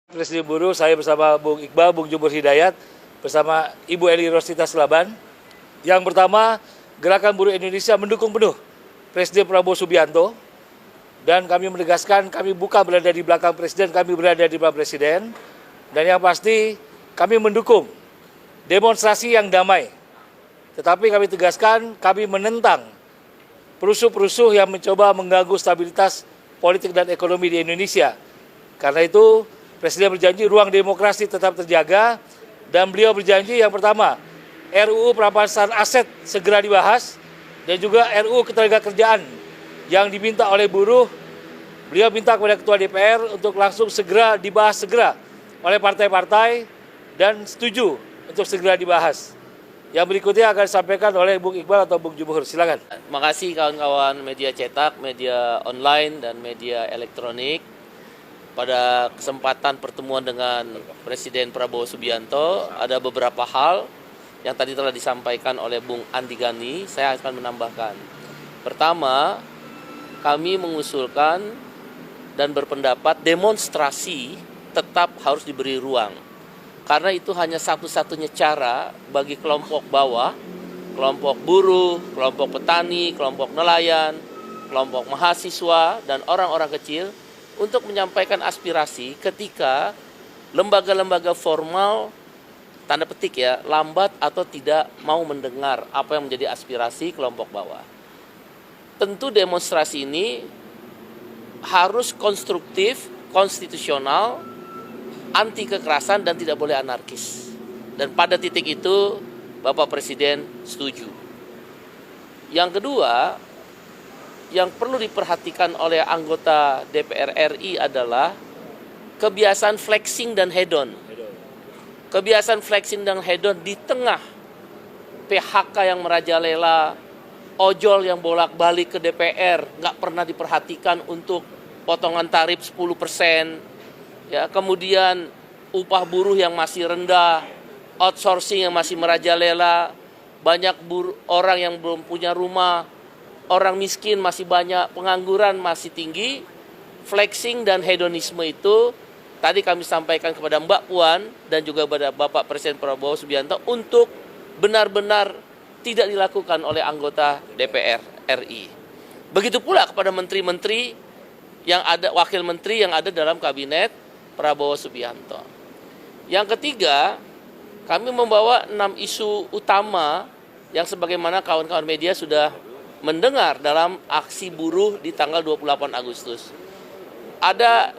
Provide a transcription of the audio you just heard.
Presiden Buruh, saya bersama Bung Iqbal, Bung Jumur Hidayat, bersama Ibu Eli Rosita Selaban. Yang pertama, Gerakan Buruh Indonesia mendukung penuh Presiden Prabowo Subianto. Dan kami menegaskan kami bukan berada di belakang Presiden, kami berada di belakang Presiden. Dan yang pasti kami mendukung demonstrasi yang damai. Tetapi kami tegaskan kami menentang perusuh-perusuh yang mencoba mengganggu stabilitas politik dan ekonomi di Indonesia. Karena itu Presiden berjanji ruang demokrasi tetap terjaga dan beliau berjanji yang pertama RUU perampasan aset segera dibahas dan juga RUU ketenagakerjaan yang diminta oleh buruh. Beliau minta kepada Ketua DPR untuk langsung segera dibahas oleh partai-partai dan setuju untuk segera dibahas. Yang berikutnya akan disampaikan oleh Bung Iqbal atau Bung Jumur. Silakan. Terima kasih kawan-kawan media cetak, media online, dan media elektronik. Pada kesempatan pertemuan dengan Presiden Prabowo Subianto, ada beberapa hal yang tadi telah disampaikan oleh Bung Andi Gani, saya akan menambahkan. Pertama, kami mengusulkan dan berpendapat demonstrasi tetap harus diberi ruang. Karena itu hanya satu-satunya cara bagi kelompok bawah, kelompok buruh, kelompok petani, kelompok nelayan, kelompok mahasiswa, dan orang-orang kecil untuk menyampaikan aspirasi ketika lembaga-lembaga formal, tanda petik ya, lambat atau tidak mau mendengar apa yang menjadi aspirasi kelompok bawah. Tentu demonstrasi ini harus konstruktif, konstitusional, anti kekerasan dan tidak boleh anarkis. Dan pada titik itu Bapak Presiden setuju. Yang kedua, yang perlu diperhatikan oleh anggota DPR RI adalah kebiasaan flexing dan hedon. Kebiasaan flexing dan hedon di tengah PHK yang merajalela, ojol yang bolak-balik ke DPR, nggak pernah diperhatikan untuk potongan tarif 10%, ya, kemudian upah buruh yang masih rendah, outsourcing yang masih merajalela, banyak orang yang belum punya rumah, orang miskin masih banyak, pengangguran masih tinggi. Flexing dan hedonisme itu tadi kami sampaikan kepada Mbak Puan dan juga kepada Bapak Presiden Prabowo Subianto untuk benar-benar tidak dilakukan oleh anggota DPR RI. Begitu pula kepada menteri-menteri yang ada, wakil menteri yang ada dalam kabinet Prabowo Subianto. Yang ketiga, kami membawa 6 isu utama yang sebagaimana kawan-kawan media sudah mendengar dalam aksi buruh di tanggal 28 Agustus. Ada